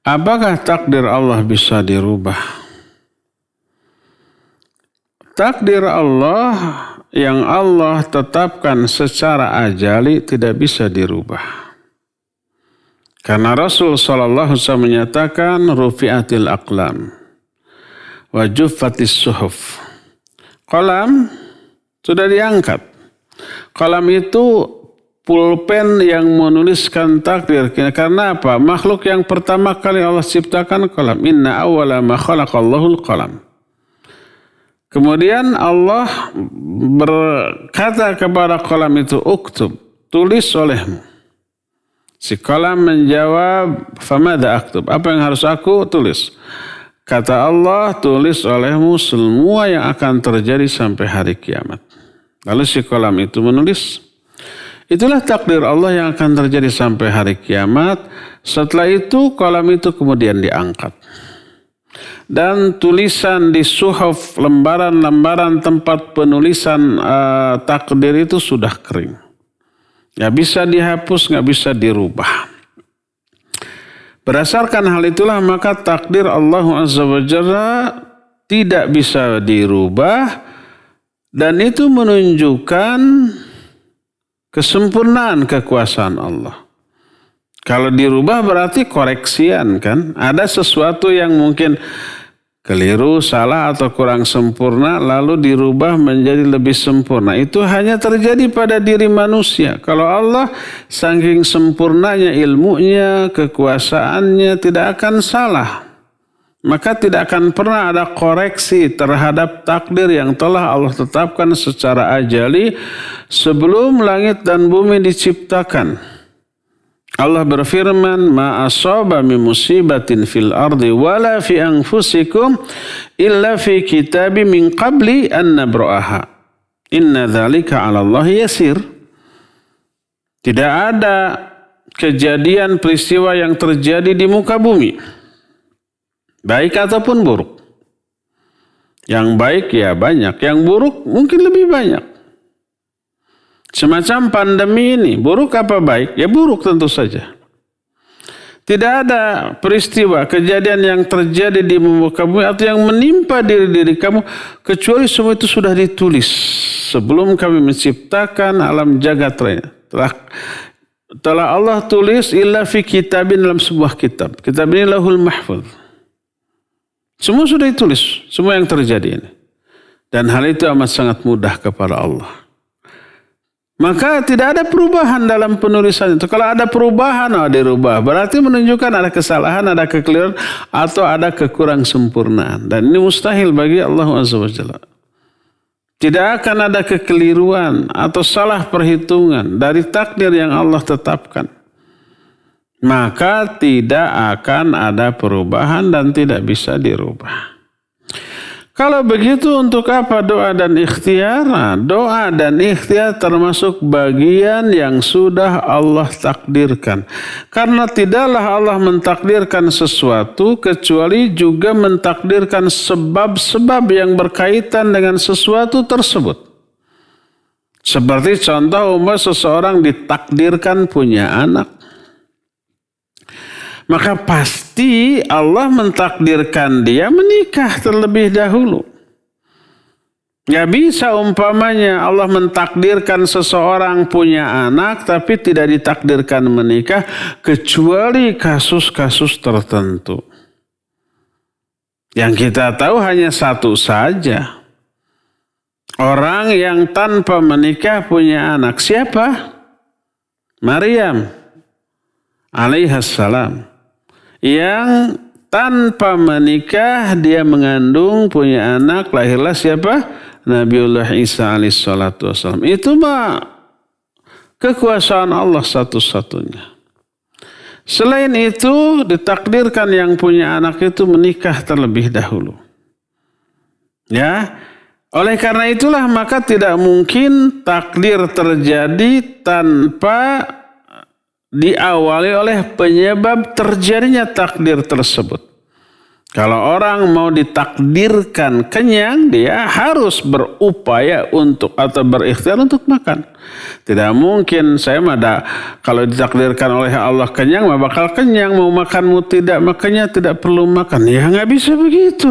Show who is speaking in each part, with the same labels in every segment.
Speaker 1: Apakah takdir Allah bisa dirubah? Takdir Allah yang Allah tetapkan secara ajali tidak bisa dirubah. Karena Rasul SAW menyatakan rufi'atil aqlam wa juffatis suhuf. Qalam sudah diangkat. Qalam itu pulpen yang menuliskan takdir. Karena apa? Makhluk yang pertama kali Allah ciptakan qalam. Inna awwala ma khalaqallahul qalam. Kemudian Allah berkata kepada qalam itu, uktub, tulis olehmu. Si qalam menjawab, famada aktub, apa yang harus aku tulis? Kata Allah, tulis olehmu semua yang akan terjadi sampai hari kiamat. Lalu si qalam itu menulis. Itulah takdir Allah yang akan terjadi sampai hari kiamat. Setelah itu qalam itu kemudian diangkat. Dan tulisan di suhuf, lembaran-lembaran tempat penulisan takdir itu sudah kering. Gak bisa dihapus, gak bisa dirubah. Berdasarkan hal itulah maka takdir Allah Azza wa Jalla tidak bisa dirubah. Dan itu menunjukkan kesempurnaan kekuasaan Allah. Kalau dirubah berarti koreksian kan. Ada sesuatu yang mungkin keliru, salah atau kurang sempurna lalu dirubah menjadi lebih sempurna. Itu hanya terjadi pada diri manusia. Kalau Allah saking sempurnanya ilmunya, kekuasaannya tidak akan salah. Maka tidak akan pernah ada koreksi terhadap takdir yang telah Allah tetapkan secara ajali sebelum langit dan bumi diciptakan. Allah berfirman, ma asaba min musibatin fil ardi wala fi anfusikum illa fi kitabim min qabli an nabra'aha. Inna dzalika 'ala Allah yasir. Tidak ada kejadian peristiwa yang terjadi di muka bumi, baik ataupun buruk. Yang baik ya banyak, yang buruk mungkin lebih banyak. Semacam pandemi ini, buruk apa baik? Ya buruk tentu saja. Tidak ada peristiwa, kejadian yang terjadi di muka bumi atau yang menimpa diri kamu, kecuali semua itu sudah ditulis sebelum kami menciptakan alam jagat raya. Telah Allah tulis illa fi kitabin, dalam sebuah kitab. Kitab ini Lauhul Mahfuz. Semua sudah ditulis, semua yang terjadi ini. Dan hal itu amat sangat mudah kepada Allah. Maka tidak ada perubahan dalam penulisan itu. Kalau ada perubahan, dirubah. Berarti menunjukkan ada kesalahan, ada kekeliruan, atau ada kekurang sempurnaan. Dan ini mustahil bagi Allah Azza wa Jalla. Tidak akan ada kekeliruan atau salah perhitungan dari takdir yang Allah tetapkan. Maka tidak akan ada perubahan dan tidak bisa dirubah. Kalau begitu untuk apa doa dan ikhtiar? Nah, doa dan ikhtiar termasuk bagian yang sudah Allah takdirkan. Karena tidaklah Allah mentakdirkan sesuatu kecuali juga mentakdirkan sebab-sebab yang berkaitan dengan sesuatu tersebut. Seperti contoh seseorang ditakdirkan punya anak. Maka pasti Allah mentakdirkan dia menikah terlebih dahulu. Gak bisa umpamanya Allah mentakdirkan seseorang punya anak tapi tidak ditakdirkan menikah kecuali kasus-kasus tertentu. Yang kita tahu hanya satu saja. Orang yang tanpa menikah punya anak. Siapa? Maryam alaihassalam. Yang tanpa menikah dia mengandung punya anak, lahirlah siapa? Nabiullah Isa alaihissalatu wassalam. Itu mah kekuasaan Allah satu-satunya. Selain itu ditakdirkan yang punya anak itu menikah terlebih dahulu. Ya, oleh karena itulah maka tidak mungkin takdir terjadi tanpa diawali oleh penyebab terjadinya takdir tersebut. Kalau orang mau ditakdirkan kenyang, dia harus berupaya untuk atau berikhtiar untuk makan. Tidak mungkin saya kalau ditakdirkan oleh Allah kenyang, mah bakal kenyang. Mau makanmu tidak, makanya tidak perlu makan. Ya nggak bisa begitu.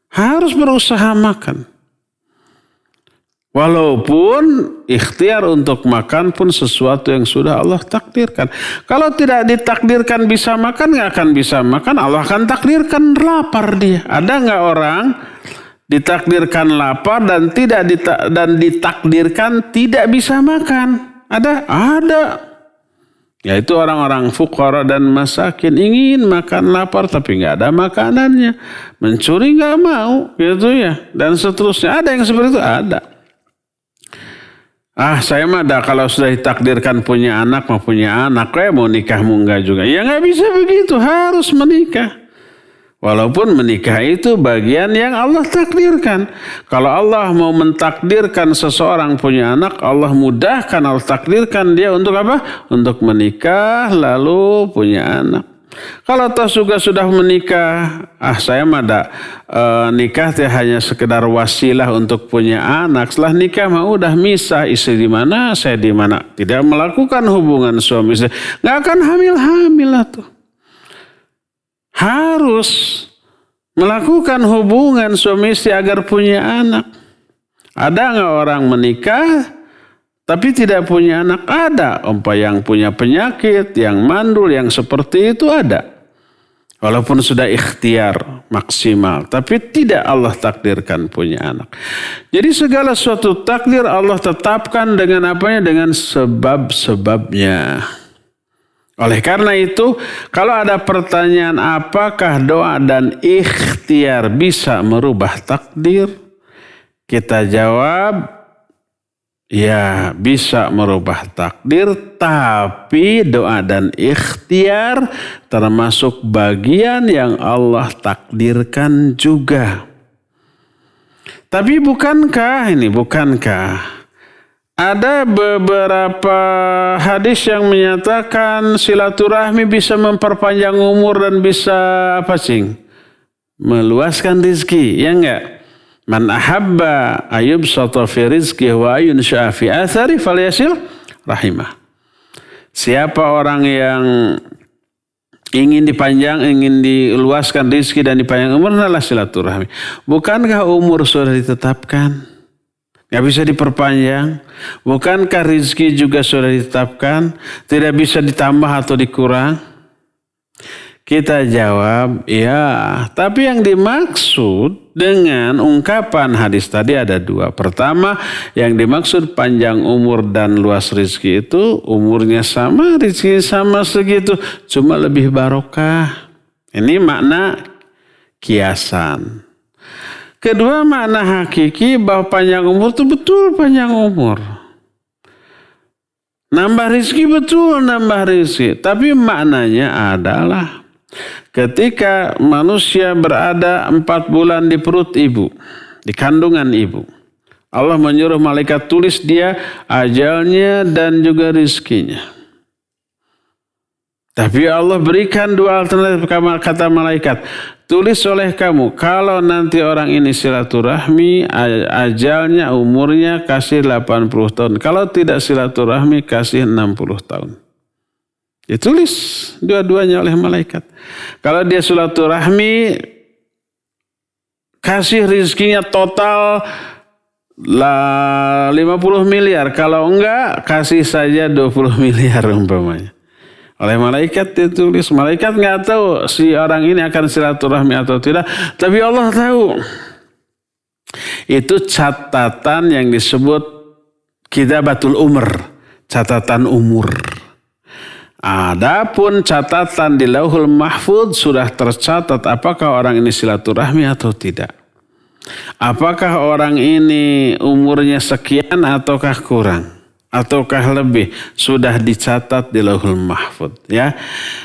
Speaker 1: Harus berusaha makan. Walaupun ikhtiar untuk makan pun sesuatu yang sudah Allah takdirkan. Kalau tidak ditakdirkan bisa makan, nggak akan bisa makan. Allah akan takdirkan lapar dia. Ada nggak orang ditakdirkan lapar dan ditakdirkan tidak bisa makan? Ada. Yaitu orang-orang fuqara dan masakin ingin makan lapar tapi nggak ada makanannya. Mencuri nggak mau, gitu ya. Dan seterusnya. Ada yang seperti itu? Ada. Saya mah kalau sudah ditakdirkan punya anak, mau nikahmu enggak juga. Ya nggak bisa begitu, harus menikah. Walaupun menikah itu bagian yang Allah takdirkan. Kalau Allah mau mentakdirkan seseorang punya anak, Allah mudahkan, Allah takdirkan dia untuk apa? Untuk menikah lalu punya anak. Kalau toh juga sudah menikah, saya mah nikah hanya sekedar wasilah untuk punya anak. Setelah nikah mah udah misah, istri di mana, saya di mana. Tidak melakukan hubungan suami istri, nggak akan hamil lah tuh. Harus melakukan hubungan suami istri agar punya anak. Ada nggak orang menikah tapi tidak punya anak? Ada. Yang punya penyakit, yang mandul, yang seperti itu ada. Walaupun sudah ikhtiar maksimal, tapi tidak Allah takdirkan punya anak. Jadi segala suatu takdir Allah tetapkan dengan apanya? Dengan sebab-sebabnya. Oleh karena itu, kalau ada pertanyaan apakah doa dan ikhtiar bisa merubah takdir? Kita jawab, ya, bisa merubah takdir, tapi doa dan ikhtiar termasuk bagian yang Allah takdirkan juga. Tapi bukankah ada beberapa hadis yang menyatakan silaturahmi bisa memperpanjang umur dan bisa meluaskan rezeki, ya enggak? Man ahabba ayubsata fi rizqihi wa yunsha'a fi athari falyasil rahimah. Siapa orang yang ingin diluaskan rezeki dan dipanjang umur, adalah silaturahmi. Bukankah umur sudah ditetapkan? Nggak bisa diperpanjang. Bukankah rezeki juga sudah ditetapkan? Tidak bisa ditambah atau dikurang? Kita jawab, ya. Tapi yang dimaksud dengan ungkapan hadis tadi ada dua. Pertama, yang dimaksud panjang umur dan luas rezeki itu umurnya sama, rezeki sama segitu, cuma lebih barokah. Ini makna kiasan. Kedua, makna hakiki bahwa panjang umur itu betul panjang umur. Nambah rezeki betul nambah rezeki. Tapi maknanya adalah ketika manusia berada 4 bulan di perut ibu, di kandungan ibu, Allah menyuruh malaikat tulis dia ajalnya dan juga rezekinya. Tapi Allah berikan 2 alternatif, kata malaikat, tulis oleh kamu, kalau nanti orang ini silaturahmi, ajalnya, umurnya kasih 80 tahun. Kalau tidak silaturahmi, kasih 60 tahun. Ditulis dua-duanya oleh malaikat. Kalau dia silaturahmi, kasih rezekinya total 50 miliar. Kalau enggak, kasih saja 20 miliar umpamanya. Oleh malaikat ditulis. Malaikat enggak tahu si orang ini akan silaturahmi atau tidak. Tapi Allah tahu. Itu catatan yang disebut kitabatul umur. Catatan umur. Adapun catatan di Lauhul Mahfudz sudah tercatat apakah orang ini silaturahmi atau tidak. Apakah orang ini umurnya sekian ataukah kurang, ataukah lebih, sudah dicatat di Lauhul Mahfudz, ya.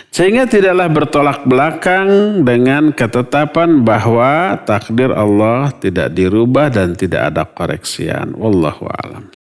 Speaker 1: Sehingga tidaklah bertolak belakang dengan ketetapan bahwa takdir Allah tidak dirubah dan tidak ada koreksian. Wallahu a'lam.